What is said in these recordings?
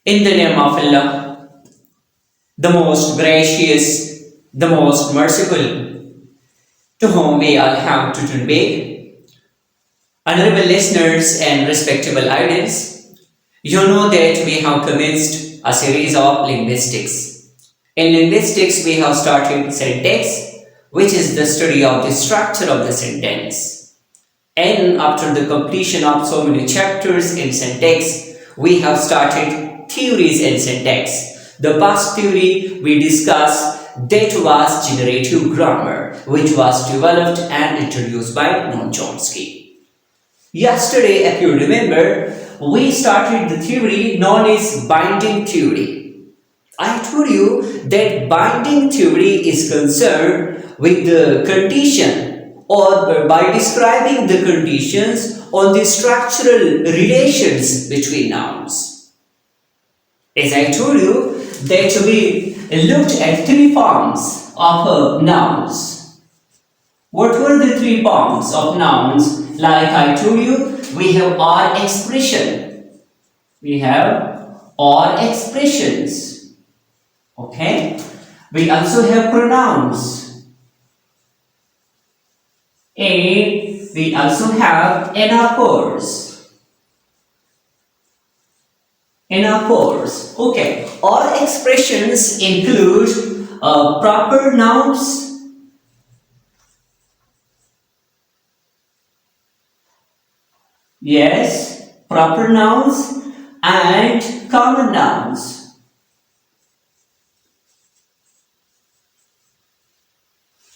In the name of Allah, the most gracious, the most merciful, to whom we all have to turn back. Honorable listeners and respectable audience, you know that we have commenced a series of linguistics. In linguistics, we have started syntax, which is the study of the structure of the sentence. And after the completion of so many chapters in syntax, we have started theories in syntax. The past theory we discussed that was generative grammar, which was developed and introduced by Noam Chomsky. Yesterday, if you remember, we started the theory known as binding theory. I told you that binding theory is concerned with the condition or by describing the conditions on the structural relations between nouns. As I told you that we looked at three forms of nouns. What were the three forms of nouns? Like I told you, we have or expression. We have or expressions. Okay. We also have pronouns. And we also have anapores. Anapores. Okay. Or expressions include proper nouns. Yes, proper nouns and common nouns.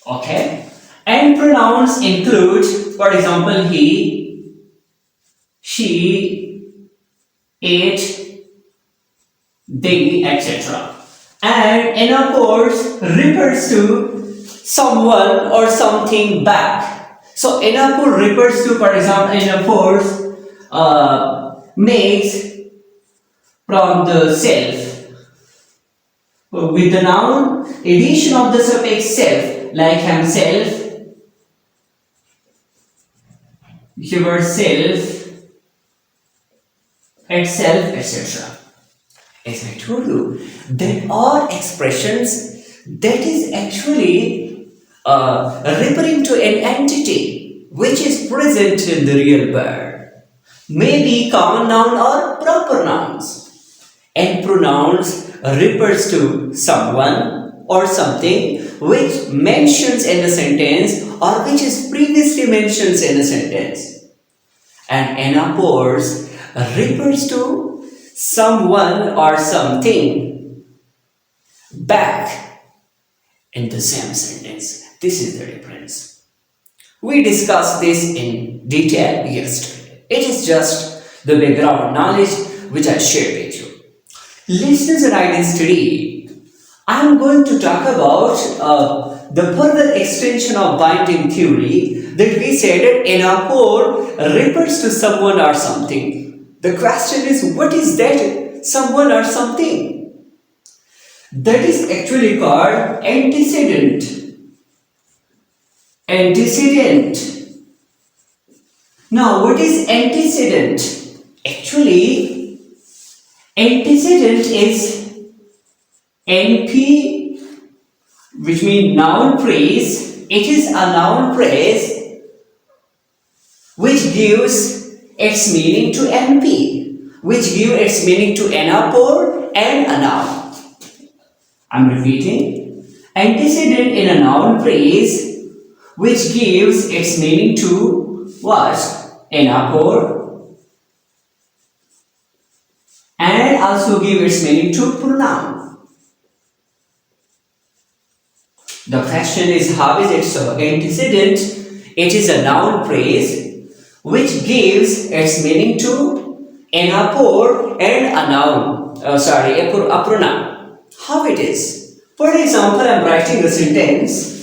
Okay. And pronouns include, for example, he, she, it, they, etc. And anapores refers to someone or something back. So anapore refers to, for example, anapores makes from the self. With the noun, addition of the suffix self, like himself, yourself, itself, etc. As I told you, there are expressions that is actually referring to an entity which is present in the real world. Maybe common noun or proper nouns. And pronouns refers to someone or something which mentions in the sentence or which is previously mentioned in the sentence. And anapores refers to someone or something back in the same sentence. This is the difference. We discussed this in detail yesterday. It is just the background knowledge which I shared with you. Listeners and audience, today I am going to talk about the further extension of binding theory that we said that anapore refers to someone or something. The question is, what is that someone or something? That is actually called antecedent. Antecedent. Now, what is antecedent? Actually, antecedent is NP, which means noun phrase. It is a noun phrase which gives its meaning to NP, which gives its meaning to anapore and a noun. I'm repeating. Antecedent in a noun phrase which gives its meaning to what? Anapore, and also give its meaning to pronoun. The question is, how is it so? Antecedent, it is a noun phrase which gives its meaning to anapore and a noun, a pronoun. How it is? For example, I am writing a sentence.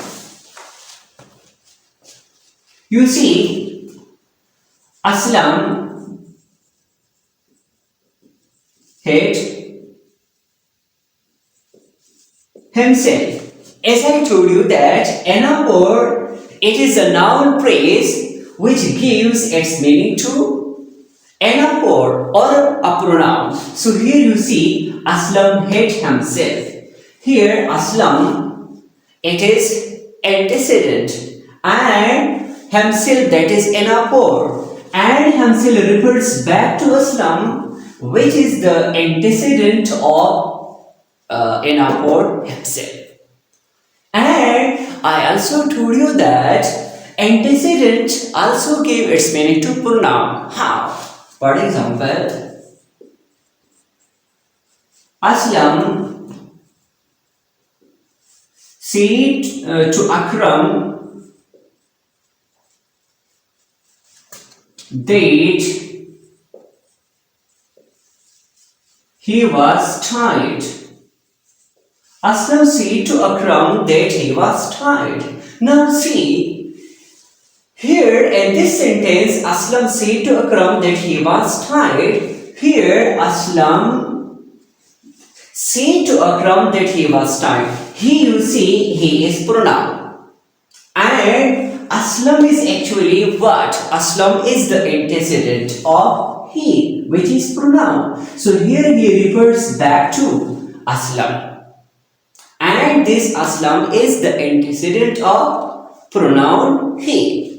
You see, Aslam hit himself. As I told you that anapore, it is a noun phrase which gives its meaning to anapod or a pronoun. So here you see Aslam had himself. Here Aslam, it is antecedent, and himself, that is anapod, and himself refers back to Aslam, which is the antecedent of anapod himself. And I also told you that antecedent also gave its meaning to pronoun. How? For example, Aslam said to Akram that he was tired. Aslam said to Akram that he was tired. Now see, here in this sentence, Aslam said to Akram that he was tired. Here, Aslam said to Akram that he was tired. He, you see, he is pronoun. And Aslam is actually what? Aslam is the antecedent of he, which is pronoun. So here he refers back to Aslam. And this Aslam is the antecedent of pronoun he.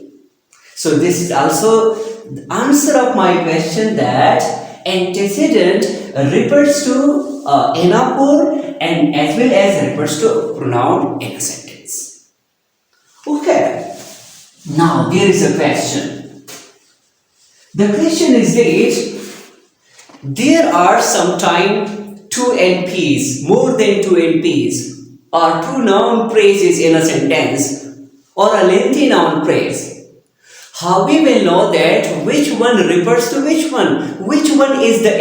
So this is also the answer of my question, that antecedent refers to anapod and as well as refers to pronoun in a sentence. Okay. Now there is a question. The question is that there are sometimes two NPs, more than two NPs, or two noun phrases in a sentence, or a lengthy noun phrase. How we will know that which one refers to which one? Which one is the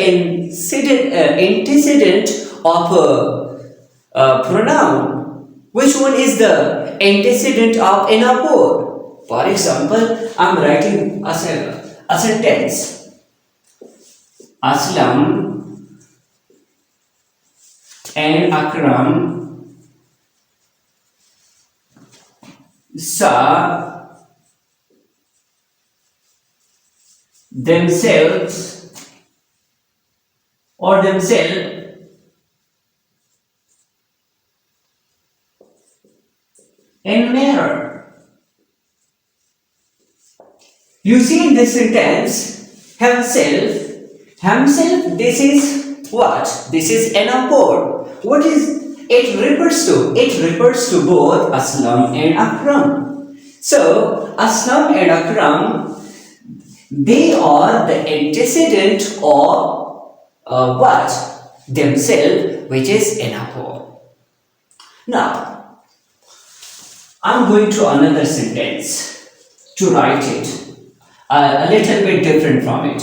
antecedent of a pronoun? Which one is the antecedent of anapod? For example, I am writing a sentence. Aslam and Akram saw themselves in mirror. You see in this sentence, himself, this is what? This is anapod. What is it refers to? It refers to both Aslam and Akram. So, Aslam and Akram, they are the antecedent of what? Themselves, which is anapod. Now, I'm going to another sentence to write it a little bit different from it.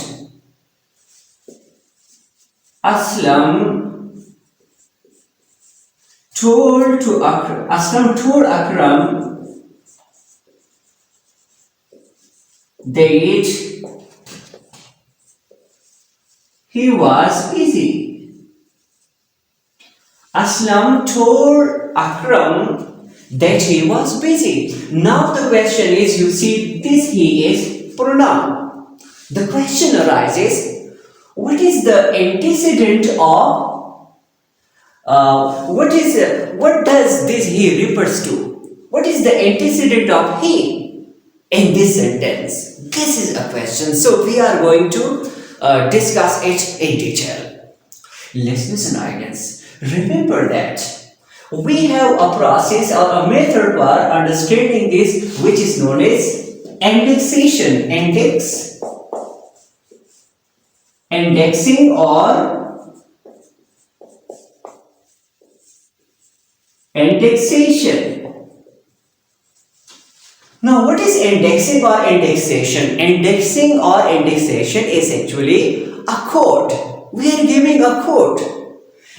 Aslam told Akram that he was busy. Aslam told Akram that he was busy. Now the question is, you see, this he is pronoun. The question arises, what is the antecedent of what does this he refers to? What is the antecedent of he in this sentence? This is a question. So we are going to discuss it in detail. Listeners and audience, remember that we have a process or a method for understanding this, which is known as indexation. Indexing or indexation. Now, what is indexing or indexation? Indexing or indexation is actually a code. We are giving a code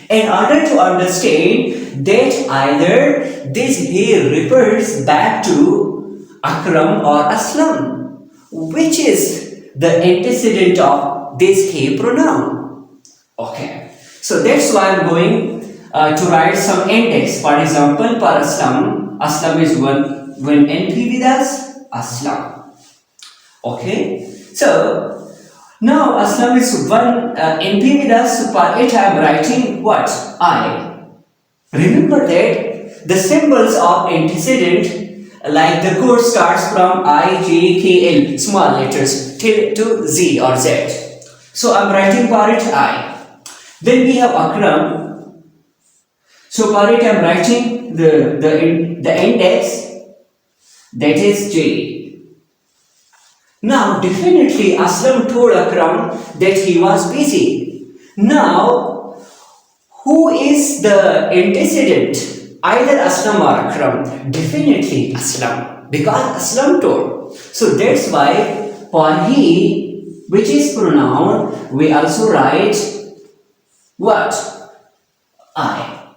in order to understand that either this here refers back to Akram or Aslam, which is the antecedent of this he pronoun. Okay, so that's why I'm going to write some index. For example, for Aslam is one NP with us, Aslam. Okay, so Now Aslam is one NP with us, so part 8 I am writing what? I. Remember that the symbols of antecedent, like the code starts from I, J, K, L, small letters, till to Z or Z. So I am writing part I. Then we have Akram. So part 8 I am writing the index, that is J. Now, definitely Aslam told Akram that he was busy. Now, who is the antecedent? Either Aslam or Akram. Definitely Aslam, because Aslam told. So that's why for he, which is pronoun, we also write what? I.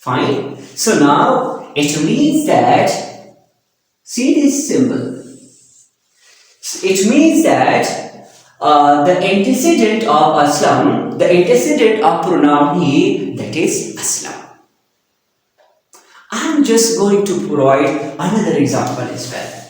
Fine. So now it means that, see this symbol. It means that the antecedent of Aslam, the antecedent of pronoun he, that is Aslam. I am just going to provide another example as well.